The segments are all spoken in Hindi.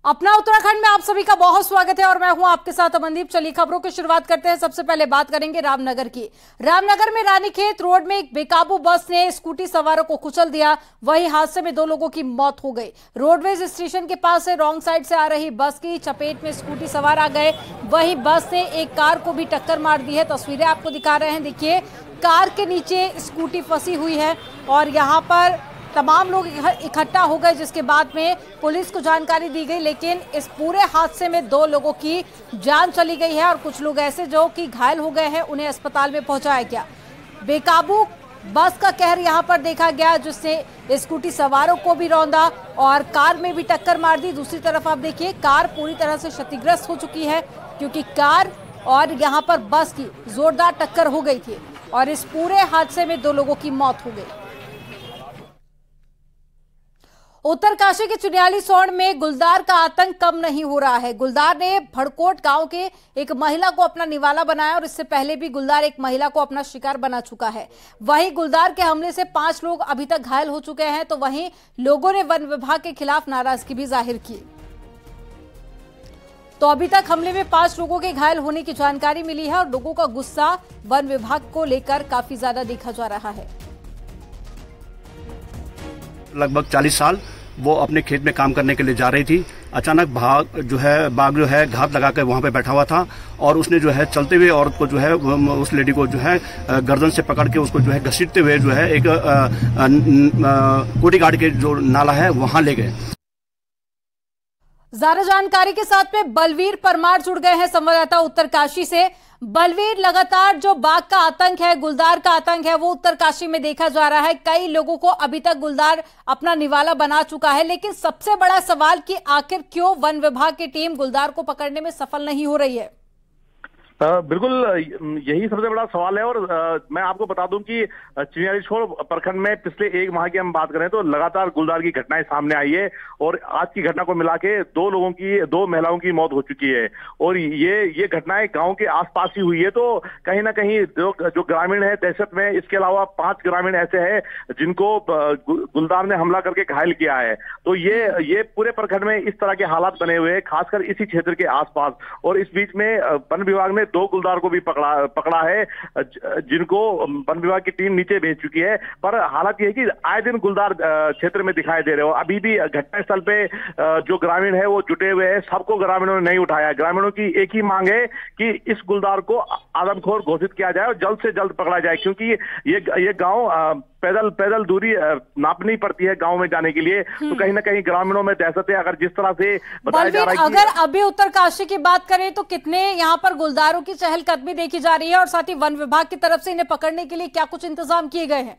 अपना उत्तराखंड में आप सभी का बहुत स्वागत है और मैं हूं आपके साथ अमनदीप। चलिए खबरों की शुरुआत करते हैं। सबसे पहले बात करेंगे रामनगर की। रामनगर में रानीखेत रोड में एक बेकाबू बस ने स्कूटी सवारों को कुचल दिया। वहीं हादसे में 2 लोगों की मौत हो गई। रोडवेज स्टेशन के पास से रॉन्ग साइड से आ रही बस की चपेट में स्कूटी सवार आ गए। वहीं बस ने एक कार को भी टक्कर मार दी है। तस्वीरें आपको दिखा रहे हैं, देखिए कार के नीचे स्कूटी फंसी हुई है और यहाँ पर तमाम लोग इकट्ठा हो गए, जिसके बाद में पुलिस को जानकारी दी गई। लेकिन इस पूरे हादसे में 2 लोगों की जान चली गई है और कुछ लोग ऐसे जो कि घायल हो गए हैं, उन्हें अस्पताल में पहुंचाया गया। बेकाबू बस का कहर यहां पर देखा गया, जिसने स्कूटी सवारों को भी रौंदा और कार में भी टक्कर मार दी। दूसरी तरफ आप देखिए कार पूरी तरह से क्षतिग्रस्त हो चुकी है, क्योंकि कार और यहां पर बस की जोरदार टक्कर हो गई थी और इस पूरे हादसे में 2 लोगों की मौत हो गई। उत्तरकाशी के चुनियाली सौड़ में गुलदार का आतंक कम नहीं हो रहा है। गुलदार ने भड़कोट गांव के एक महिला को अपना निवाला बनाया और इससे पहले भी गुलदार एक महिला को अपना शिकार बना चुका है। वहीं गुलदार के हमले से 5 लोग अभी तक घायल हो चुके हैं, तो वहीं लोगों ने वन विभाग के खिलाफ नाराजगी भी जाहिर की। तो अभी तक हमले में 5 लोगों के घायल होने की जानकारी मिली है और लोगों का गुस्सा वन विभाग को लेकर काफी ज्यादा देखा जा रहा है। लगभग 40 साल वो अपने खेत में काम करने के लिए जा रही थी। अचानक बाघ जो है घात लगा कर वहां पे बैठा हुआ था और उसने जो है चलते हुए औरत को जो है उस लेडी को जो है गर्दन से पकड़ के उसको जो है घसीटते हुए जो है एक कोटी घाट के जो नाला है वहां ले गए। ज्यादा जानकारी के साथ में बलवीर परमार जुड़ गए हैं संवाददाता उत्तरकाशी से। बलवीर, लगातार जो बाघ का आतंक है, गुलदार का आतंक है, वो उत्तरकाशी में देखा जा रहा है। कई लोगों को अभी तक गुलदार अपना निवाला बना चुका है, लेकिन सबसे बड़ा सवाल कि आखिर क्यों वन विभाग की टीम गुलदार को पकड़ने में सफल नहीं हो रही है। बिल्कुल यही सबसे बड़ा सवाल है और मैं आपको बता दूं कि चिनियाली सौड़ प्रखंड में पिछले 1 माह की हम बात करें तो लगातार गुलदार की घटनाएं सामने आई है और आज की घटना को मिला के 2 महिलाओं की मौत हो चुकी है और ये घटनाएं गांव के आसपास ही हुई है। तो कहीं ना कहीं जो ग्रामीण है दहशत में, इसके अलावा 5 ग्रामीण ऐसे हैं जिनको गुलदार ने हमला करके घायल किया है। तो ये पूरे प्रखंड में इस तरह के हालात बने हुए हैं, खासकर इसी क्षेत्र के आसपास। और इस बीच में वन विभाग ने 2 गुलदार को भी पकड़ा है, जिनको वन विभाग की टीम नीचे भेज चुकी है। पर हालात यह है कि आए दिन गुलदार क्षेत्र में दिखाई दे रहे हो। अभी भी घटनास्थल पे जो ग्रामीण है वो जुटे हुए हैं, सबको ग्रामीणों ने नहीं उठाया। ग्रामीणों की एक ही मांग है कि इस गुलदार को आदमखोर घोषित किया जाए और जल्द से जल्द पकड़ा जाए, क्योंकि ये गांव पैदल दूरी नापनी पड़ती है गांव में जाने के लिए। तो कहीं ना कहीं ग्रामीणों में दहशत है। अगर जिस तरह से बताया जा रहा है कि अगर अभी उत्तरकाशी की बात करें तो कितने यहाँ पर गुलदारों की चहलकदमी देखी जा रही है और साथ ही वन विभाग की तरफ से इन्हें पकड़ने के लिए क्या कुछ इंतजाम किए गए हैं?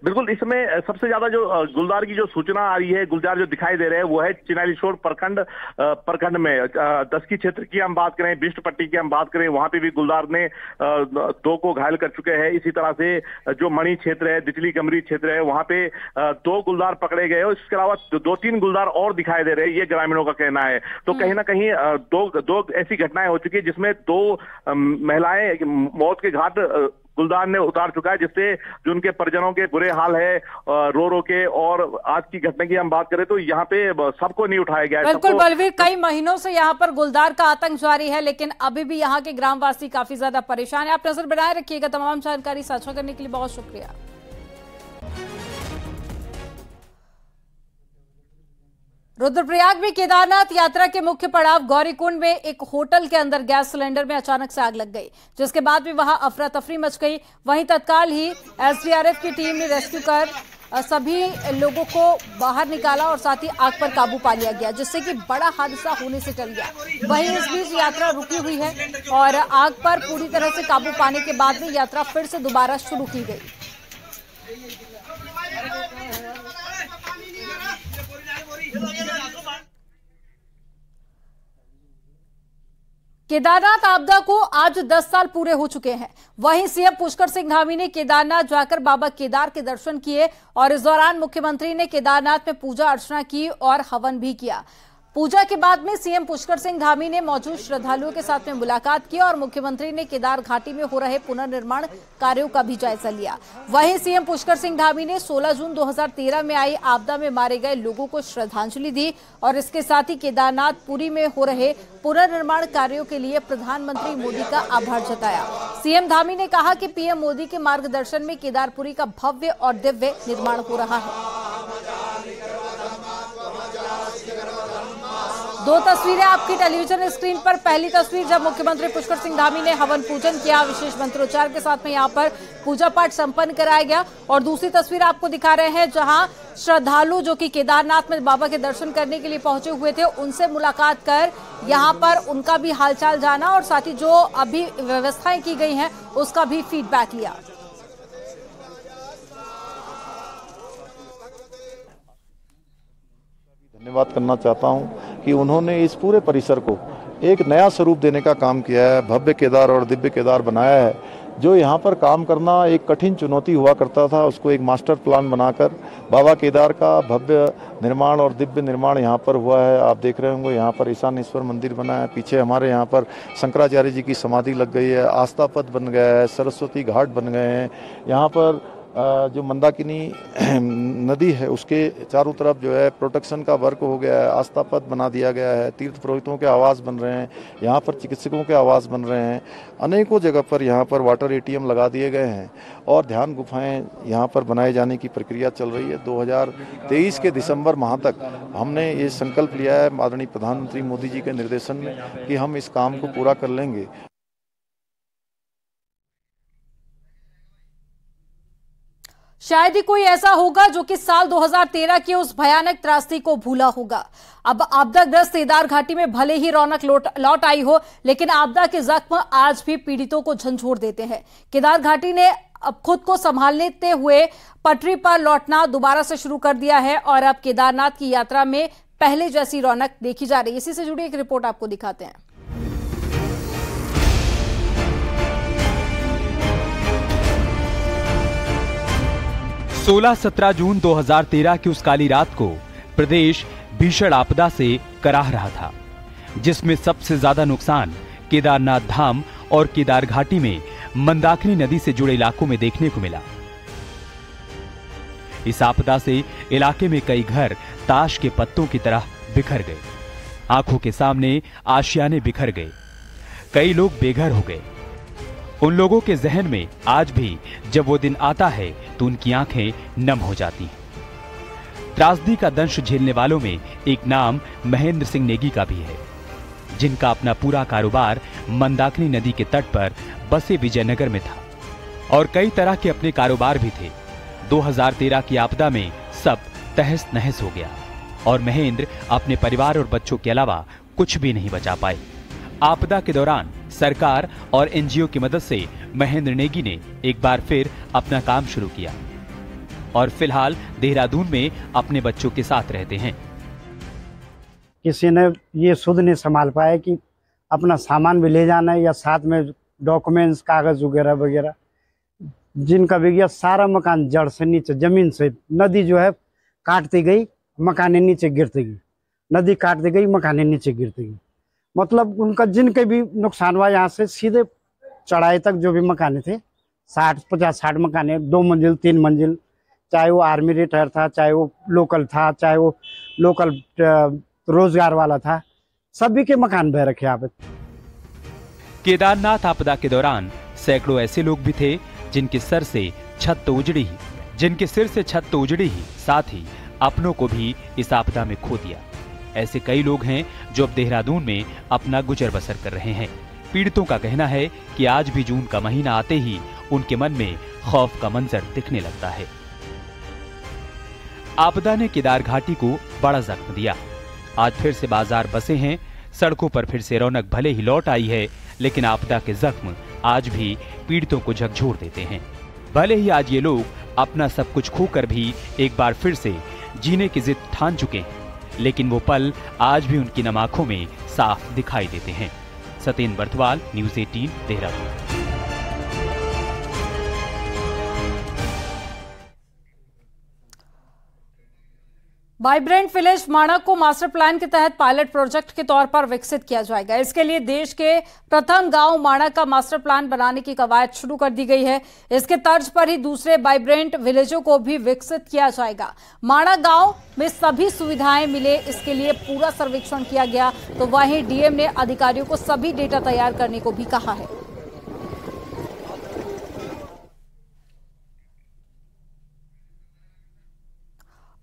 बिल्कुल, इसमें सबसे ज्यादा जो गुलदार की जो सूचना आ रही है, गुलदार जो दिखाई दे रहे हैं वो है चिनियाली सौड़ प्रखंड में 10 की क्षेत्र की हम बात करें, बिष्ट पट्टी की हम बात करें, वहां पे भी गुलदार ने 2 को घायल कर चुके हैं। इसी तरह से जो मणि क्षेत्र है, दिचली गमरी क्षेत्र है, वहां पे 2 गुलदार पकड़े गए और इसके अलावा 2-3 गुलदार और दिखाई दे रहे हैं, ये ग्रामीणों का कहना है। तो कहीं ना कहीं दो ऐसी घटनाएं हो चुकी है जिसमें 2 महिलाएं मौत के घाट गुलदार ने उतार चुका है, जिससे जो उनके परिजनों के बुरे हाल है रो के। और आज की घटना की हम बात करें तो यहाँ पे सबको नहीं उठाया गया है। बिल्कुल बलवीर, कई महीनों से यहाँ पर गुलदार का आतंक जारी है, लेकिन अभी भी यहाँ के ग्रामवासी काफी ज्यादा परेशान है। आप नजर बनाए रखिएगा। तमाम जानकारी साझा करने के लिए बहुत शुक्रिया। रुद्रप्रयाग में केदारनाथ यात्रा के मुख्य पड़ाव गौरीकुंड में एक होटल के अंदर गैस सिलेंडर में अचानक से आग लग गई, जिसके बाद भी वहां अफरा तफरी मच गई। वहीं तत्काल ही एसडीआरएफ की टीम ने रेस्क्यू कर सभी लोगों को बाहर निकाला और साथ ही आग पर काबू पा लिया गया, जिससे कि बड़ा हादसा होने से टल गया। वहीं इस बीच यात्रा रुकी हुई है और आग पर पूरी तरह से काबू पाने के बाद में यात्रा फिर से दोबारा शुरू की गई। केदारनाथ आपदा को आज 10 साल पूरे हो चुके हैं। वहीं सीएम पुष्कर सिंह धामी ने केदारनाथ जाकर बाबा केदार के दर्शन किए और इस दौरान मुख्यमंत्री ने केदारनाथ में पूजा अर्चना की और हवन भी किया। पूजा के बाद में सीएम पुष्कर सिंह धामी ने मौजूद श्रद्धालुओं के साथ में मुलाकात की और मुख्यमंत्री ने केदार घाटी में हो रहे पुनर्निर्माण कार्यों का भी जायजा लिया। वहीं सीएम पुष्कर सिंह धामी ने 16 जून 2013 में आई आपदा में मारे गए लोगों को श्रद्धांजलि दी और इसके साथ ही केदारनाथ पुरी में हो रहे पुनर्निर्माण कार्यों के लिए प्रधानमंत्री मोदी का आभार जताया। सीएम धामी ने कहा कि पीएम मोदी के मार्गदर्शन में केदारपुरी का भव्य और दिव्य निर्माण हो रहा है। दो तस्वीरें आपकी टेलीविजन स्क्रीन पर। पहली तस्वीर जब मुख्यमंत्री पुष्कर सिंह धामी ने हवन पूजन किया, विशेष मंत्रोच्चार के साथ में यहां पर पूजा पाठ संपन्न कराया गया, और दूसरी तस्वीर आपको दिखा रहे हैं जहां श्रद्धालु जो कि केदारनाथ में बाबा के दर्शन करने के लिए पहुंचे हुए थे, उनसे मुलाकात कर यहां पर उनका भी हालचाल जाना और साथ ही जो अभी व्यवस्थाएं की गई हैं उसका भी फीडबैक लिया। धन्यवाद करना चाहता हूं कि उन्होंने इस पूरे परिसर को एक नया स्वरूप देने का काम किया है, भव्य केदार और दिव्य केदार बनाया है। जो यहाँ पर काम करना एक कठिन चुनौती हुआ करता था, उसको एक मास्टर प्लान बनाकर बाबा केदार का भव्य निर्माण और दिव्य निर्माण यहाँ पर हुआ है। आप देख रहे होंगे यहाँ पर ईशानेश्वर मंदिर बना है, पीछे हमारे यहाँ पर शंकराचार्य जी की समाधि लग गई है, आस्था पथ बन गया है, सरस्वती घाट बन गए हैं। यहाँ पर जो मंदाकिनी नदी है उसके चारों तरफ जो है प्रोटेक्शन का वर्क हो गया है, आस्था पथ बना दिया गया है, तीर्थ पुरोहितों के आवास बन रहे हैं, यहाँ पर चिकित्सकों के आवास बन रहे हैं, अनेकों जगह पर यहाँ पर वाटर एटीएम लगा दिए गए हैं और ध्यान गुफाएं यहाँ पर बनाए जाने की प्रक्रिया चल रही है। 2023 के दिसंबर माह तक हमने ये संकल्प लिया है माननीय प्रधानमंत्री मोदी जी के निर्देशन में कि हम इस काम को पूरा कर लेंगे। शायद ही कोई ऐसा होगा जो कि साल 2013 की उस भयानक त्रासदी को भूला होगा। अब आपदाग्रस्त केदार घाटी में भले ही रौनक लौट आई हो, लेकिन आपदा के जख्म आज भी पीड़ितों को झंझोर देते हैं। केदार घाटी ने अब खुद को संभालते हुए पटरी पर लौटना दोबारा से शुरू कर दिया है और अब केदारनाथ की यात्रा में पहले जैसी रौनक देखी जा रही है। इसी से जुड़ी एक रिपोर्ट आपको दिखाते हैं। 16-17 जून 2013 की उस काली रात को प्रदेश भीषण आपदा से कराह रहा था, जिसमें सबसे ज्यादा नुकसान केदारनाथ धाम और केदार घाटी में मंदाकिनी नदी से जुड़े इलाकों में देखने को मिला। इस आपदा से इलाके में कई घर ताश के पत्तों की तरह बिखर गए, आंखों के सामने आशियाने बिखर गए, कई लोग बेघर हो गए। उन लोगों के जहन में आज भी जब वो दिन आता है तो उनकी आंखें नम हो जाती हैं। त्रासदी का दंश झेलने वालों में एक नाम महेंद्र सिंह नेगी का भी है, जिनका अपना पूरा कारोबार मंदाकिनी नदी के तट पर बसे विजयनगर में था और कई तरह के अपने कारोबार भी थे। 2013 की आपदा में सब तहस नहस हो गया और महेंद्र अपने परिवार और बच्चों के अलावा कुछ भी नहीं बचा पाए। आपदा के दौरान सरकार और एनजीओ की मदद से महेंद्र नेगी ने एक बार फिर अपना काम शुरू किया और फिलहाल देहरादून में अपने बच्चों के साथ रहते हैं। किसी ने ये सुध नहीं संभाल पाया कि अपना सामान भी ले जाना है या साथ में डॉक्यूमेंट्स कागज वगैरह वगैरह, जिनका भी गया सारा मकान जड़ से नीचे जमीन से नदी जो है काटती गई, मकाने नीचे गिरती गई, नदी काटती गई, मकाने नीचे गिरती गई। मतलब उनका जिनके भी नुकसान हुआ, यहाँ से सीधे चढ़ाई तक जो भी मकाने थे 50-60 मकाने, 2 मंजिल 3 मंजिल, चाहे वो आर्मी रिटायर था, चाहे वो लोकल था, चाहे वो लोकल रोजगार वाला था, सभी के मकान बह रखे आप। केदारनाथ आपदा के दौरान सैकड़ों ऐसे लोग भी थे जिनके सिर से छत तो उजड़ी ही, साथ ही अपनों को भी इस आपदा में खो दिया। ऐसे कई लोग हैं जो अब देहरादून में अपना गुजर बसर कर रहे हैं। पीड़ितों का कहना है कि आज भी जून का महीना आते ही उनके मन में खौफ का मंजर दिखने लगता है। आपदा ने केदार घाटी को बड़ा जख्म दिया। आज फिर से बाजार बसे हैं, सड़कों पर फिर से रौनक भले ही लौट आई है, लेकिन आपदा के जख्म आज भी पीड़ितों को झकझोर देते हैं। भले ही आज ये लोग अपना सब कुछ खोकर भी एक बार फिर से जीने की जिद ठान चुके हैं, लेकिन वो पल आज भी उनकी नम आंखों में साफ दिखाई देते हैं। Satyendra Barthwal, news 18, Dehradun. Vibrant village माणक को मास्टर प्लान के तहत पायलट प्रोजेक्ट के तौर पर विकसित किया जाएगा। इसके लिए देश के प्रथम गांव माणक का मास्टर प्लान बनाने की कवायद शुरू कर दी गई है। इसके तर्ज पर ही दूसरे वाइब्रेंट विलेजों को भी विकसित किया जाएगा। माणक गांव में सभी सुविधाएं मिले, इसके लिए पूरा सर्वेक्षण किया गया। तो वहीं डीएम ने अधिकारियों को सभी डेटा तैयार करने को भी कहा है।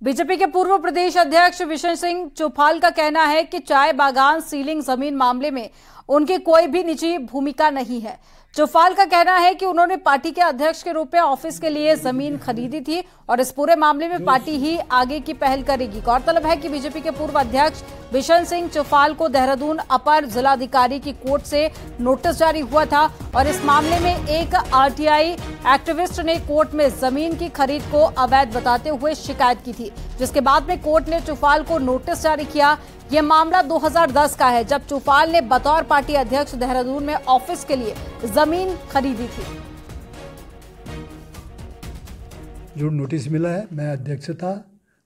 बीजेपी के पूर्व प्रदेश अध्यक्ष बिशन सिंह चुफाल का कहना है कि चाय बागान सीलिंग जमीन मामले में उनकी कोई भी निजी भूमिका नहीं है। चुफाल का कहना है कि उन्होंने पार्टी के अध्यक्ष के रूप में ऑफिस के लिए जमीन खरीदी थी और इस पूरे मामले में पार्टी ही आगे की पहल करेगी। गौरतलब है कि बीजेपी के पूर्व अध्यक्ष बिशन सिंह चुफाल को देहरादून अपर जिलाधिकारी की कोर्ट से नोटिस जारी हुआ था और इस मामले में एक आरटीआई एक्टिविस्ट ने कोर्ट में जमीन की खरीद को अवैध बताते हुए शिकायत की थी, जिसके बाद में कोर्ट ने चुफाल को नोटिस जारी किया। यह मामला 2010 का है, जब चुफाल ने बतौर पार्टी अध्यक्ष देहरादून में ऑफिस के लिए जमीन खरीदी थी। जो नोटिस मिला है, मैं अध्यक्ष था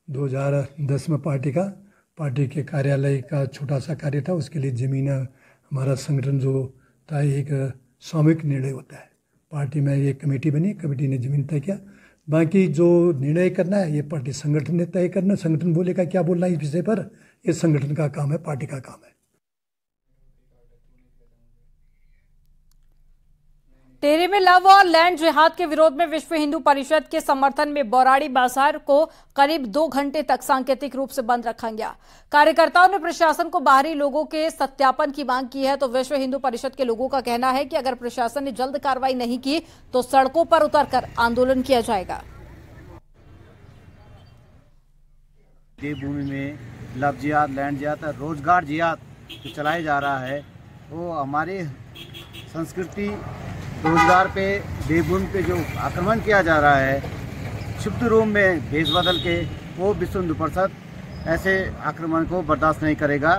2010 में पार्टी के कार्यालय का छोटा सा कार्य था, उसके लिए जमीन हमारा संगठन जो था एक सामूहिक निर्णय होता है। पार्टी में एक कमेटी बनी, कमेटी ने जमीन तय किया। बाकी जो निर्णय करना है ये पार्टी संगठन ने तय करना। संगठन बोलेगा क्या बोलना है इस विषय पर, ये संगठन का काम है, पार्टी का काम है। टेहरी में लव और लैंड जिहाद के विरोध में विश्व हिंदू परिषद के समर्थन में बौराड़ी बाजार को करीब 2 घंटे तक सांकेतिक रूप से बंद रखा गया। कार्यकर्ताओं ने प्रशासन को बाहरी लोगों के सत्यापन की मांग की है। तो विश्व हिंदू परिषद के लोगों का कहना है कि अगर प्रशासन ने जल्द कार्रवाई नहीं की तो सड़कों पर उतरकर आंदोलन किया जाएगा। देवभूमि में लव जिहाद, लैंड जिहाद, रोजगार जिहाद जो चलाया जा रहा है वो हमारी संस्कृति रोजगार पे, देवभूमि पे जो आक्रमण किया जा रहा है, क्षुब्ध रूप में भेष बदल के, वो विश्व हिंदू परिषद ऐसे आक्रमण को बर्दाश्त नहीं करेगा।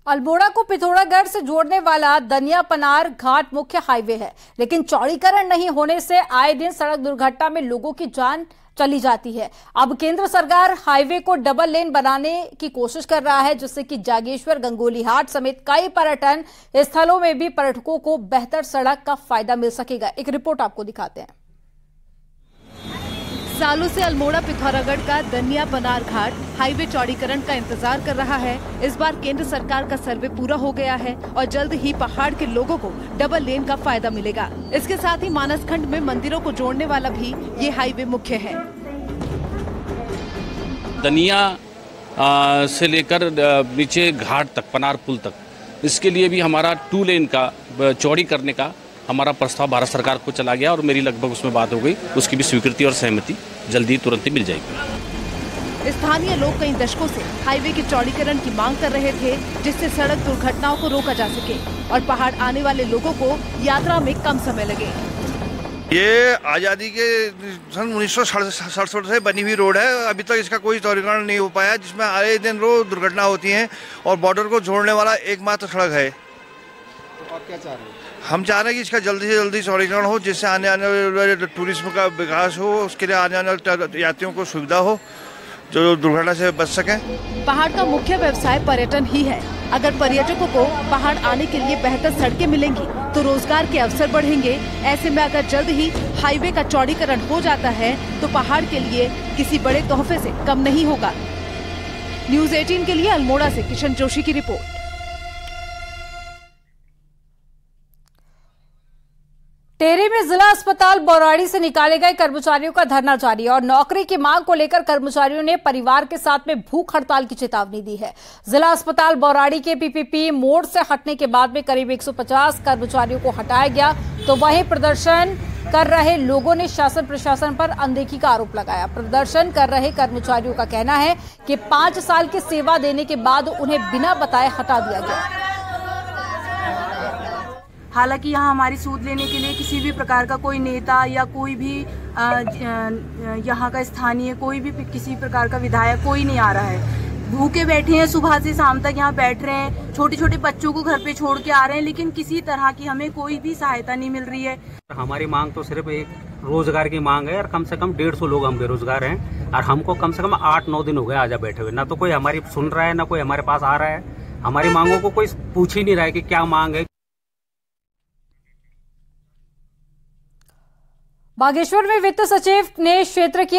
अल्मोड़ा को पिथौरागढ़ से जोड़ने वाला दनिया पनार घाट मुख्य हाईवे है, लेकिन चौड़ीकरण नहीं होने से आए दिन सड़क दुर्घटना में लोगों की जान चली जाती है। अब केंद्र सरकार हाईवे को डबल लेन बनाने की कोशिश कर रहा है, जिससे कि जागेश्वर, गंगोली हाट समेत कई पर्यटन स्थलों में भी पर्यटकों को बेहतर सड़क का फायदा मिल सकेगा। एक रिपोर्ट आपको दिखाते हैं। सालों से अल्मोड़ा पिथौरागढ़ का दनिया पनार घाट हाईवे चौड़ीकरण का इंतजार कर रहा है। इस बार केंद्र सरकार का सर्वे पूरा हो गया है और जल्द ही पहाड़ के लोगों को डबल लेन का फायदा मिलेगा। इसके साथ ही मानस खंड में मंदिरों को जोड़ने वाला भी ये हाईवे मुख्य है। दनिया से लेकर नीचे घाट तक, पनार पुल तक, इसके लिए भी हमारा 2 लेन का चौड़ी करने का हमारा प्रस्ताव भारत सरकार को चला गया और मेरी लगभग उसमें बात हो गई। उसकी भी स्वीकृति और सहमति जल्दी तुरंत ही मिल जाएगी। स्थानीय लोग कई दशकों से हाईवे के चौड़ीकरण की मांग कर रहे थे, जिससे सड़क दुर्घटनाओं को रोका जा सके और पहाड़ आने वाले लोगों को यात्रा में कम समय लगे। ये आज़ादी के सन 1967 से बनी हुई रोड है। अभी तक इसका कोई चौड़ीकरण नहीं हो पाया, जिसमें आए दिन रोज दुर्घटना होती है और बॉर्डर को जोड़ने वाला एकमात्र सड़क है। तो आप क्या चाह रहे हैं? हम चाह रहे हैं कि इसका जल्दी से जल्दी चौड़ीकरण हो, जिससे आने वाले टूरिज्म का विकास हो, उसके लिए आने वाले यात्रियों को सुविधा हो, जो दुर्घटना से बच सके। पहाड़ का मुख्य व्यवसाय पर्यटन ही है। अगर पर्यटकों को पहाड़ आने के लिए बेहतर सड़कें मिलेंगी तो रोजगार के अवसर बढ़ेंगे। ऐसे में अगर जल्द ही हाईवे का चौड़ीकरण हो जाता है तो पहाड़ के लिए किसी बड़े तोहफे से कम नहीं होगा। न्यूज़ 18 के लिए अल्मोड़ा से किशन जोशी की रिपोर्ट। टेहरी में जिला अस्पताल बौराड़ी से निकाले गए कर्मचारियों का धरना जारी है और नौकरी की मांग को लेकर कर्मचारियों ने परिवार के साथ में भूख हड़ताल की चेतावनी दी है। जिला अस्पताल बौराड़ी के पीपीपी मोड़ से हटने के बाद में करीब 150 कर्मचारियों को हटाया गया। तो वहीं प्रदर्शन कर रहे लोगों ने शासन प्रशासन पर अनदेखी का आरोप लगाया। प्रदर्शन कर रहे कर्मचारियों का कहना है कि 5 साल की सेवा देने के बाद उन्हें बिना बताए हटा दिया गया। हालांकि यहाँ हमारी सूद लेने के लिए किसी भी प्रकार का कोई नेता या कोई भी यहाँ का स्थानीय कोई भी किसी प्रकार का विधायक कोई नहीं आ रहा है। भूखे बैठे हैं, सुबह से शाम तक यहाँ बैठ रहे हैं, छोटे छोटे बच्चों को घर पे छोड़ के आ रहे हैं, लेकिन किसी तरह की हमें कोई भी सहायता नहीं मिल रही है। हमारी मांग तो सिर्फ एक रोजगार की मांग है और कम से कम 150 लोग हम बेरोजगार हैं और हमको कम से कम 8-9 दिन हो गए आजा बैठे हुए। ना तो कोई हमारी सुन रहा है, ना कोई हमारे पास आ रहा है। हमारी मांगों को कोई पूछ ही नहीं रहा है कि क्या मांग है। बागेश्वर में वित्त सचिव ने क्षेत्र की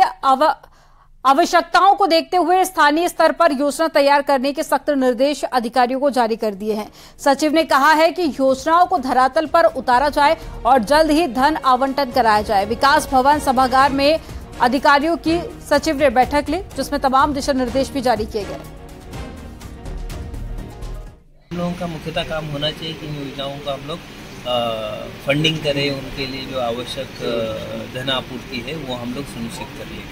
आवश्यकताओं को देखते हुए स्थानीय स्तर पर योजना तैयार करने के सख्त निर्देश अधिकारियों को जारी कर दिए हैं। सचिव ने कहा है कि योजनाओं को धरातल पर उतारा जाए और जल्द ही धन आवंटन कराया जाए। विकास भवन सभागार में अधिकारियों की सचिव ने बैठक ली, जिसमें तमाम दिशा निर्देश भी जारी किए गए। हम लोगों का मुख्यतः काम होना चाहिए कि योजनाओं का हम लोग फंडिंग करें, उनके लिए जो आवश्यक धन आपूर्ति है वो हम लोग सुनिश्चित कर लें।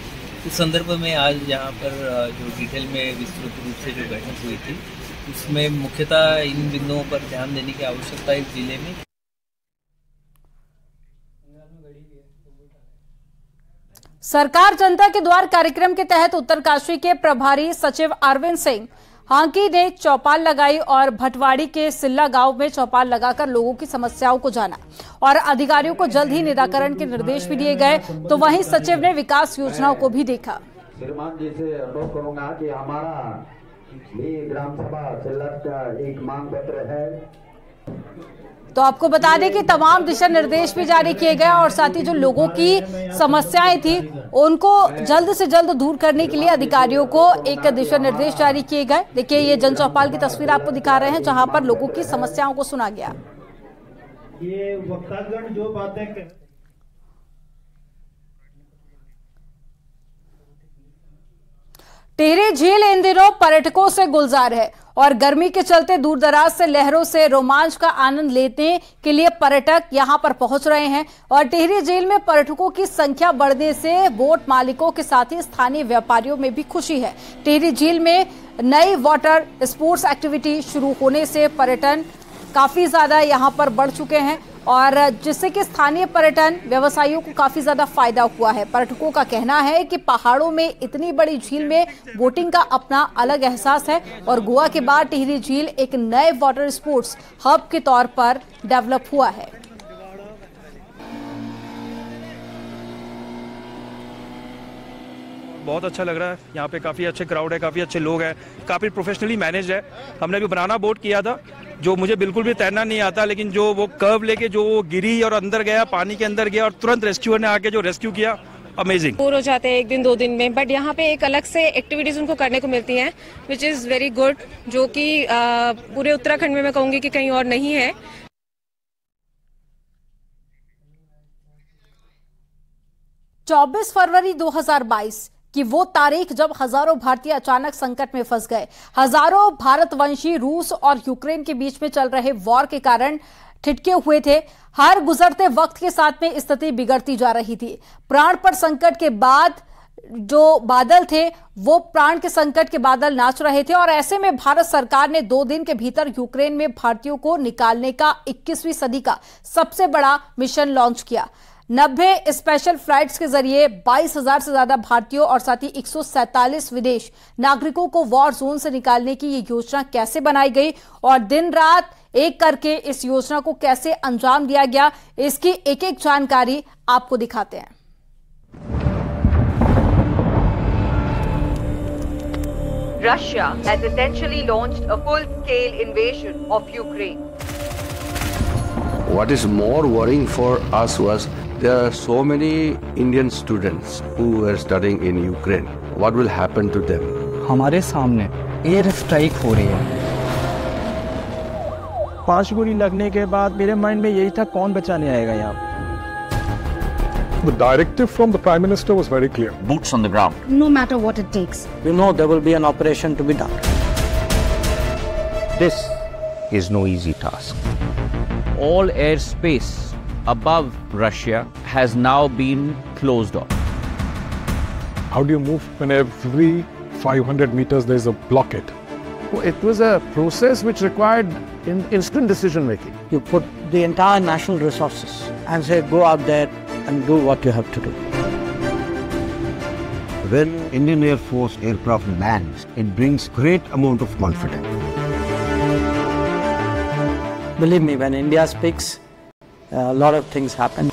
इस संदर्भ में आज यहाँ पर जो डिटेल में विस्तृत रूप से जो बैठक हुई थी, उसमें मुख्यतः इन बिंदुओं पर ध्यान देने की आवश्यकता है। इस जिले में सरकार जनता के द्वार कार्यक्रम के तहत उत्तरकाशी के प्रभारी सचिव अरविंद सिंह हांकी ने चौपाल लगाई और भटवाड़ी के सिल्ला गांव में चौपाल लगाकर लोगों की समस्याओं को जाना और अधिकारियों को जल्द ही निराकरण के निर्देश भी दिए गए। तो वहीं सचिव ने विकास योजनाओं को भी देखा। श्रीमान जी से अनुरोध करूंगा कि हमारा भी ग्राम सभा सिल्ला का एक मांग पत्र है। तो आपको बता दें कि तमाम दिशा निर्देश भी जारी किए गए और साथ ही जो लोगों की समस्याएं थी उनको जल्द से जल्द दूर करने के लिए अधिकारियों को एक दिशा निर्देश जारी किए गए। देखिए, ये जन चौपाल की तस्वीर आपको दिखा रहे हैं जहां पर लोगों की समस्याओं को सुना गया। ये वक्तागण जो बातें टिहरी झील इन दिनों पर्यटकों से गुलजार है और गर्मी के चलते दूर दराज से लहरों से रोमांच का आनंद लेने के लिए पर्यटक यहां पर पहुंच रहे हैं और टिहरी झील में पर्यटकों की संख्या बढ़ने से बोट मालिकों के साथ ही स्थानीय व्यापारियों में भी खुशी है। टिहरी झील में नई वाटर स्पोर्ट्स एक्टिविटी शुरू होने से पर्यटन काफी ज्यादा यहां पर बढ़ चुके हैं और जिससे कि स्थानीय पर्यटन व्यवसायियों को काफी ज्यादा फायदा हुआ है। पर्यटकों का कहना है कि पहाड़ों में इतनी बड़ी झील में बोटिंग का अपना अलग एहसास है और गोवा के बाद टिहरी झील एक नए वाटर स्पोर्ट्स हब के तौर पर डेवलप हुआ है। बहुत अच्छा लग रहा है। यहाँ पे काफ़ी अच्छे क्राउड है, काफ़ी अच्छे लोग हैं, काफ़ी प्रोफेशनली मैनेज है। हमने भी बनाना बोट किया था, जो मुझे बिल्कुल भी तैरना नहीं आता, लेकिन जो वो कर्व लेके जो वो गिरी और अंदर गया, पानी के अंदर गया और तुरंत रेस्क्यूअर ने आके जो रेस्क्यू किया, अमेजिंग। बोर हो जाते हैं 1 दिन 2 दिन में, बट यहाँ पे एक अलग से एक्टिविटीज उनको करने को मिलती हैं, विच इज़ वेरी गुड, जो कि पूरे उत्तराखंड में मैं कहूँगी कि कहीं और नहीं है। चौबीस फरवरी 2022 कि वो तारीख जब हजारों भारतीय अचानक संकट में फंस गए। हजारों भारतवंशी रूस और यूक्रेन के बीच में चल रहे वॉर के कारण ठिठके हुए थे। हर गुजरते वक्त के साथ में स्थिति बिगड़ती जा रही थी। प्राण पर संकट के बाद जो बादल थे वो प्राण के संकट के बादल नाच रहे थे और ऐसे में भारत सरकार ने 2 दिन के भीतर यूक्रेन में भारतीयों को निकालने का 21वीं सदी का सबसे बड़ा मिशन लॉन्च किया। 90 स्पेशल फ्लाइट्स के जरिए 22,000 से ज्यादा भारतीयों और साथ ही 147 विदेश नागरिकों को वॉर जोन से निकालने की ये योजना कैसे बनाई गई और दिन रात एक करके इस योजना को कैसे अंजाम दिया गया, इसकी एक एक जानकारी आपको दिखाते हैं। Russia has essentially launched a full-scale invasion of Ukraine. What is more worrying for us was there are so many Indian students who were studying in Ukraine. What will happen to them? हमारे सामने एयर स्ट्राइक हो रही है। 5 गोली लगने के बाद मेरे माइंड में यही था, कौन बचाने आएगा यहाँ। The directive from the Prime Minister was very clear. Boots on the ground. No matter what it takes. We know there will be an operation to be done. This is no easy task. All airspace above Russia has now been closed off. How do you move when every 500 meters there is a blockade? It was a process which required instant decision making. You put the entire national resources and say, go out there and do what you have to do. When Indian Air Force aircraft lands, it brings great amount of confidence. Believe me, when India speaks, a lot of things happen.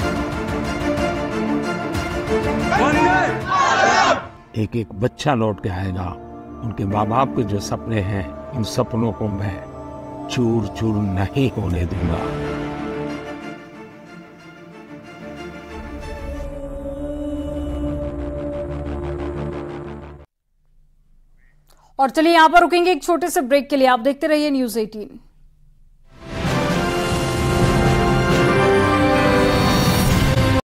एक एक बच्चा लौट के आएगा। उनके माँ बाप के जो सपने हैं, इन सपनों को मैं चूर चूर नहीं होने दूंगा। और चलिए यहां पर रुकेंगे एक छोटे से ब्रेक के लिए। आप देखते रहिए न्यूज़ 18।